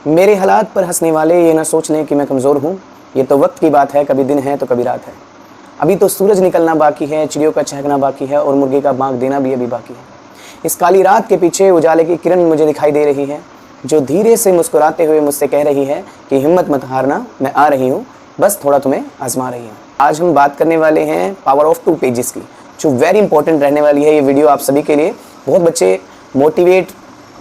मेरे हालात पर हंसने वाले ये ना सोच लें कि मैं कमज़ोर हूँ। ये तो वक्त की बात है, कभी दिन है तो कभी रात है। अभी तो सूरज निकलना बाकी है, चिड़ियों का चहकना बाकी है और मुर्गे का बाँग देना भी अभी बाकी है। इस काली रात के पीछे उजाले की किरण मुझे दिखाई दे रही है, जो धीरे से मुस्कुराते हुए मुझसे कह रही है कि हिम्मत मत हारना, मैं आ रही हूँ, बस थोड़ा तुम्हें आजमा रही हूँ। आज हम बात करने वाले हैं पावर ऑफ 2 पेजेस की, जो वेरी इंपॉर्टेंट रहने वाली है ये वीडियो आप सभी के लिए। बहुत बच्चे मोटिवेट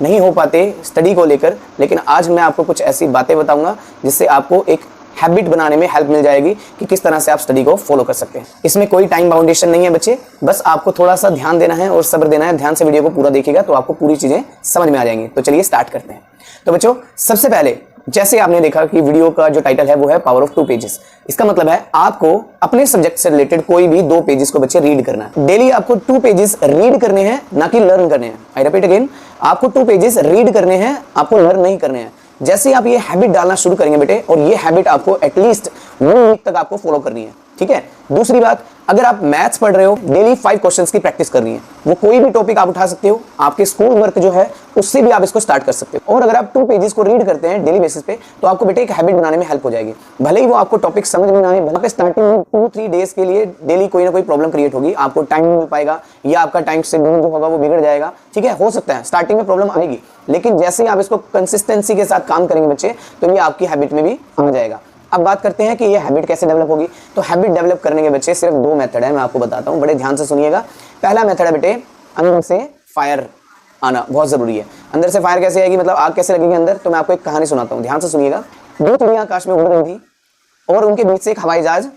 नहीं हो पाते स्टडी को लेकर, लेकिन आज मैं आपको कुछ ऐसी बातें बताऊंगा जिससे आपको एक हैबिट बनाने में हेल्प मिल जाएगी कि किस तरह से आप स्टडी को फॉलो कर सकते हैं। इसमें कोई टाइम बाउंडेशन नहीं है बच्चे, बस आपको थोड़ा सा ध्यान देना है और सब्र देना है। ध्यान से वीडियो को पूरा देखिएगा तो आपको पूरी चीजें समझ में आ जाएंगी। तो चलिए स्टार्ट करते हैं। तो बच्चों, सबसे पहले जैसे आपने देखा कि वीडियो का जो टाइटल है वो है पावर ऑफ 2 पेजेस। इसका मतलब है आपको अपने सब्जेक्ट से रिलेटेड कोई भी 2 पेजेस को बच्चे रीड करना है। डेली आपको 2 पेजेस रीड करने हैं, ना कि लर्न करने हैं। आई रिपीट अगेन, आपको 2 पेजेस रीड करने हैं, आपको लर्न नहीं करने हैं। जैसे आप ये हैबिट डालना शुरू करेंगे बेटे, और ये हैबिट आपको एटलीस्ट 1 वीक तक आपको फॉलो करनी है, ठीक है। दूसरी बात, अगर आप मैथ्स पढ़ रहे हो, डेली 5 क्वेश्चंस की प्रैक्टिस करनी है। वो कोई भी टॉपिक आप उठा सकते हो, आपके स्कूल वर्क जो है उससे भी आप इसको स्टार्ट कर सकते हो। और अगर आप 2 पेजेस को रीड करते हैं डेली बेसिस पे, तो आपको बेटे एक हैबिट बनाने में हेल्प हो जाएगी। भले ही वो आपको टॉपिक समझ में ना आए, भले स्टार्टिंग में 2-3 डेज के लिए डेली कोई ना कोई प्रॉब्लम क्रिएट होगी, आपको टाइम नहीं मिल पाएगा या आपका टाइम शेड्यूल जो होगा वो बिगड़ जाएगा, ठीक है। हो सकता है स्टार्टिंग में प्रॉब्लम आएगी, लेकिन जैसे ही आप इसको कंसिस्टेंसी के साथ काम करेंगे बच्चे, तो ये आपकी हैबिट में भी आ जाएगा। अब बात करते हैं कि ये हैबिट कैसे डेवलप होगी। तो हैबिट डेवलप करने के बच्चे सिर्फ 2 मेथड है, मैं आपको बताता हूँ, बड़े ध्यान से सुनिएगा। पहला मेथड है बेटे, अंदर से फायर आना बहुत जरूरी है। अंदर से फायर कैसे आएगी, मतलब आग कैसे लगेगी अंदर, तो मैं आपको एक कहानी सुनाता हूँ, ध्यान से सुनिएगा। 2 चिड़ियां आकाश में उड़ रही थी और उनके बीच से एक हवाई जहाज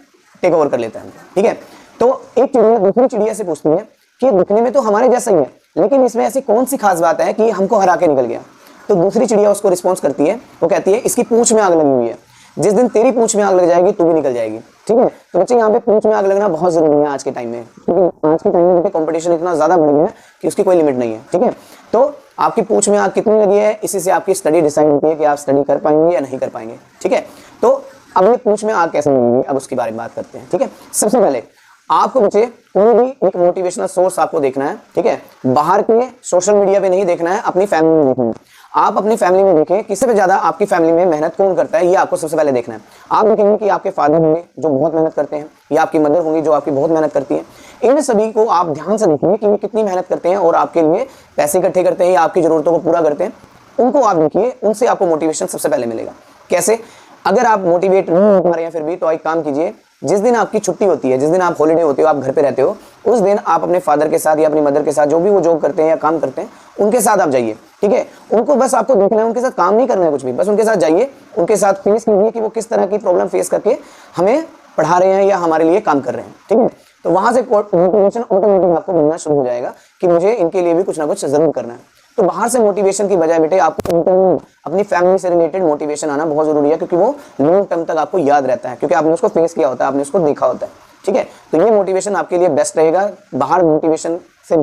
टेक ओवर कर लेता है, ठीक है। तो एक चिड़िया दूसरी चिड़िया से पूछती है कि दिखने में तो हमारे जैसा ही है, लेकिन इसमें ऐसी कौन सी खास बात है कि हमको हरा के निकल गया। तो दूसरी चिड़िया उसको रिस्पॉन्स करती है, वो कहती है इसकी पूंछ में आग लगी हुई है, जिस दिन तेरी पूंछ में आग लग जाएगी तू भी निकल जाएगी, ठीक है। तो बच्चे यहाँ पे पूंछ में आग लगना बहुत जरूरी है आज के टाइम में, क्योंकि आज के टाइम में कंपटीशन इतना ज्यादा बढ़ गया है कि उसकी कोई लिमिट नहीं है, ठीक है। तो आपकी पूंछ में आग कितनी लगी है, इसी से आपकी स्टडी डिसाइड होती है कि आप स्टडी कर पाएंगे या नहीं कर पाएंगे, ठीक है। तो अब ये पूंछ में आग कैसे लगेगी, अब उसके बारे में बात करते हैं, ठीक है। सबसे पहले आपको बच्चे कोई भी एक मोटिवेशनल सोर्स आपको देखना है, ठीक है। बाहर के सोशल मीडिया पे नहीं देखना है, अपनी फैमिली में देखना है। आप अपनी फैमिली में देखें किसी से ज्यादा आपकी फैमिली में मेहनत कौन करता है, ये आपको सबसे पहले देखना है। आप देखेंगे कि आपके फादर होंगे जो बहुत मेहनत करते हैं, या आपकी मदर होंगी जो आपकी बहुत मेहनत करती है। इन सभी को आप ध्यान से देखेंगे कि ये कितनी मेहनत करते हैं और आपके लिए पैसे इकट्ठे करते हैं या आपकी जरूरतों को पूरा करते हैं। उनको आप देखिए, उनसे आपको मोटिवेशन सबसे पहले मिलेगा। कैसे? अगर आप मोटिवेट नहीं हो पा रहे हैं फिर भी, तो एक काम कीजिए, जिस दिन आपकी छुट्टी होती है, जिस दिन आप हॉलीडे होते हो, आप घर पे रहते हो, उस दिन आप अपने फादर के साथ या अपनी मदर के साथ, जो भी वो जॉब करते हैं या काम करते हैं, उनके साथ आप जाइए, ठीक है। उनको बस आपको देखना है, उनके साथ काम नहीं करना है कुछ भी, बस उनके साथ जाइए, उनके साथ फेस कीजिए कि वो किस तरह की प्रॉब्लम फेस करके हमें पढ़ा रहे हैं या हमारे लिए काम कर रहे हैं, ठीक है। तो वहां से मोटिवेशन ऑटोमेटिक आपको मिलना शुरू हो जाएगा कि मुझे इनके लिए भी कुछ ना कुछ जरूर करना है। तो बाहर से मोटिवेशन की बजाय बेटे आपको अपनी फैमिली से रिलेटेड मोटिवेशन आना बहुत जरूरी है, क्योंकि वो लॉन्ग टर्म तक आपको याद रहता है, क्योंकि आपने उसको फेस किया होता है, आपने उसको देखा होता है, ठीक है। तो ये मोटिवेशन आपके लिए बेस्ट रहेगा। बाहर मोटिवेशन से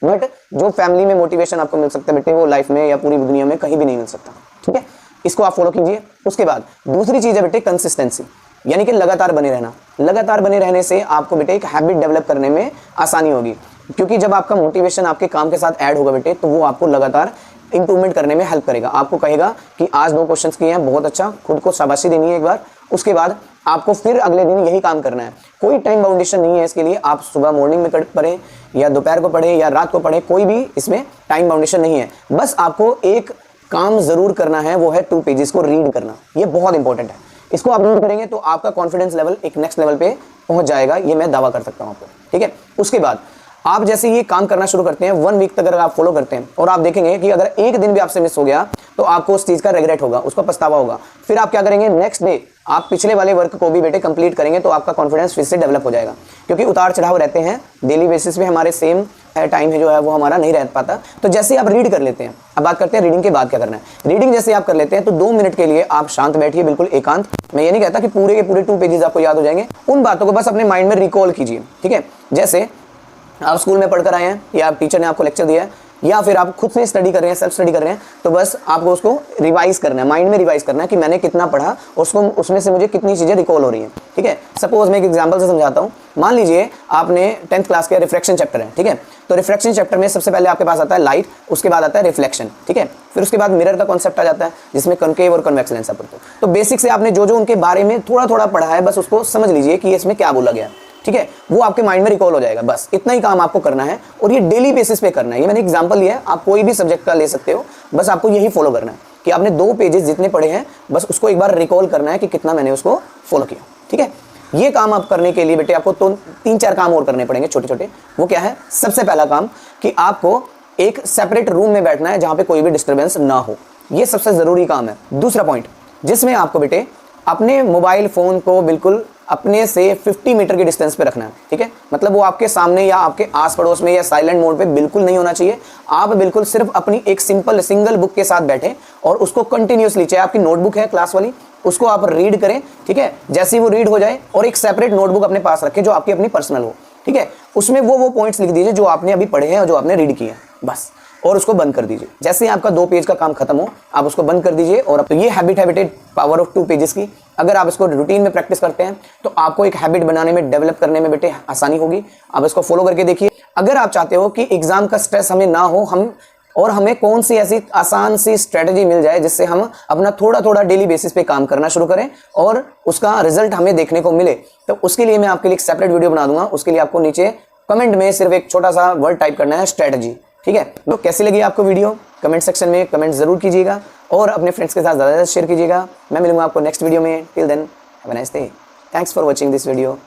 बट जो फैमिली में मोटिवेशन आपको मिल सकता है बेटे, वो लाइफ में या पूरी दुनिया में कहीं भी नहीं मिल सकता, ठीक है। इसको आप फॉलो कीजिए। उसके बाद दूसरी चीज है बेटे कंसिस्टेंसी, यानी कि लगातार बने रहना। लगातार बने रहने से आपको बेटे एक हैबिट डेवलप करने में आसानी होगी, क्योंकि जब आपका मोटिवेशन आपके काम के साथ ऐड होगा बेटे, तो वो आपको लगातार इंप्रूवमेंट करने में हेल्प करेगा। आपको कहेगा कि आज 2 क्वेश्चंस किए हैं, बहुत अच्छा, खुद को शाबाशी देनी है एक बार। उसके बाद आपको फिर अगले दिन यही काम करना है। कोई टाइम बाउंडेशन नहीं है इसके लिए, आप सुबह मॉर्निंग में पढ़ें या दोपहर को पढ़ें या रात को पढ़ें, कोई भी इसमें टाइम बाउंडेशन नहीं है। बस आपको एक काम जरूर करना है, वो है 2 पेजेस को रीड करना। ये बहुत इंपॉर्टेंट है। इसको आप रीड करेंगे तो आपका कॉन्फिडेंस लेवल एक नेक्स्ट लेवल पे पहुंच जाएगा, ये मैं दावा कर सकता हूं आपको, ठीक है। उसके बाद आप जैसे ये काम करना शुरू करते हैं, 1 वीक तक अगर आप फॉलो करते हैं, और आप देखेंगे कि अगर एक दिन भी आपसे मिस हो गया तो आपको उस चीज का रिग्रेट होगा, उसका पछतावा होगा। फिर आप क्या करेंगे, नेक्स्ट डे आप पिछले वाले वर्क को भी बेटे कंप्लीट करेंगे, तो आपका कॉन्फिडेंस फिर से डेवलप हो जाएगा। क्योंकि उतार चढ़ाव रहते हैं डेली बेसिस पे, हमारे सेम टाइम है जो है वो हमारा नहीं रह पाता। तो जैसे आप रीड कर लेते हैं, अब बात करते हैं रीडिंग के बाद क्या करना है। रीडिंग जैसे आप कर लेते हैं तो 2 मिनट के लिए आप शांत बैठिए, बिल्कुल एकांत। मैं ये नहीं कहता कि पूरे के पूरे 2 पेजेस आपको याद हो जाएंगे, उन बातों को बस अपने माइंड में रिकॉल कीजिए, ठीक है। जैसे आप स्कूल में पढ़कर आए हैं या टीचर ने आपको लेक्चर दिया है, या फिर आप खुद से स्टडी कर रहे हैं, सेल्फ स्टडी कर रहे हैं, तो बस आपको उसको रिवाइज करना है, माइंड में रिवाइज करना है कि मैंने कितना पढ़ा, उसको उसमें से मुझे कितनी चीज़ें रिकॉल हो रही हैं। ठीक है, सपोज मैं एक एग्जांपल से समझाता हूँ। मान लीजिए आपने 10th क्लास के रिफ्रैक्शन चैप्टर है, ठीक है, तो रिफ्रैक्शन चैप्टर में सबसे पहले आपके पास आता है लाइट, उसके बाद आता है रिफ्लेक्शन, ठीक है, फिर उसके बाद मिरर का कॉन्सेप्ट आ जाता है जिसमें कॉनकेव और कन्वेक्स लेंस पढ़ते हो। तो बेसिक से आपने जो जो उनके बारे में थोड़ा थोड़ा पढ़ा है, बस उसको समझ लीजिए कि इसमें क्या बोला गया, ठीक है, वो आपके माइंड में रिकॉल हो जाएगा। बस इतना ही काम आपको करना है और ये डेली बेसिस पे करना है। ये मैंने एग्जांपल लिया है, आप कोई भी सब्जेक्ट का ले सकते हो, बस आपको यही फॉलो करना है कि आपने 2 पेजेस जितने पढ़े हैं बस उसको एक बार रिकॉल करना है कि कितना मैंने उसको फॉलो किया। ठीक है, ये काम आप करने के लिए बेटे आपको तो 3-4 काम और करने पड़ेंगे छोटे छोटे। वो क्या है? सबसे पहला काम कि आपको एक सेपरेट रूम में बैठना है जहां पे कोई भी डिस्टर्बेंस ना हो, ये सबसे जरूरी काम है। दूसरा पॉइंट, जिसमें आपको बेटे अपने मोबाइल फोन को बिल्कुल अपने से 50 मीटर के डिस्टेंस पे रखना है। ठीक है, मतलब वो आपके सामने या आपके आस पड़ोस में या साइलेंट मोड पे बिल्कुल नहीं होना चाहिए। आप बिल्कुल सिर्फ अपनी एक सिंगल बुक के साथ बैठे और उसको कंटिन्यूसली, चाहे आपकी नोटबुक है क्लास वाली, उसको आप रीड करें। ठीक है, जैसे ही वो रीड हो जाए और एक सेपरेट नोटबुक अपने पास रखें जो आपकी अपनी पर्सनल हो। ठीक है, उसमें वो पॉइंट्स लिख दीजिए जो आपने अभी पढ़े हैं और जो आपने रीड किए हैं, बस, और उसको बंद कर दीजिए। जैसे ही आपका 2 पेज का काम खत्म हो, आप उसको बंद कर दीजिए। और तो ये हैबिट है बेटे पावर ऑफ 2 पेजेस की। अगर आप इसको रूटीन में प्रैक्टिस करते हैं तो आपको एक हैबिट बनाने में, डेवलप करने में बेटे आसानी होगी। आप इसको फॉलो करके देखिए। अगर आप चाहते हो कि एग्जाम का स्ट्रेस हमें ना हो, हमें कौन सी ऐसी आसान सी स्ट्रेटजी मिल जाए जिससे हम अपना थोड़ा थोड़ा डेली बेसिस पे काम करना शुरू करें और उसका रिजल्ट हमें देखने को मिले, तो उसके लिए मैं आपके लिए एक सेपरेट वीडियो बना दूंगा। उसके लिए आपको नीचे कमेंट में सिर्फ एक छोटा सा वर्ड टाइप करना है, स्ट्रेटजी। ठीक है, तो कैसी लगी आपको वीडियो? कमेंट सेक्शन में कमेंट जरूर कीजिएगा और अपने फ्रेंड्स के साथ ज़्यादा शेयर कीजिएगा। मैं मिलूंगा आपको नेक्स्ट वीडियो में। Till then have a nice day. Thanks for watching this video.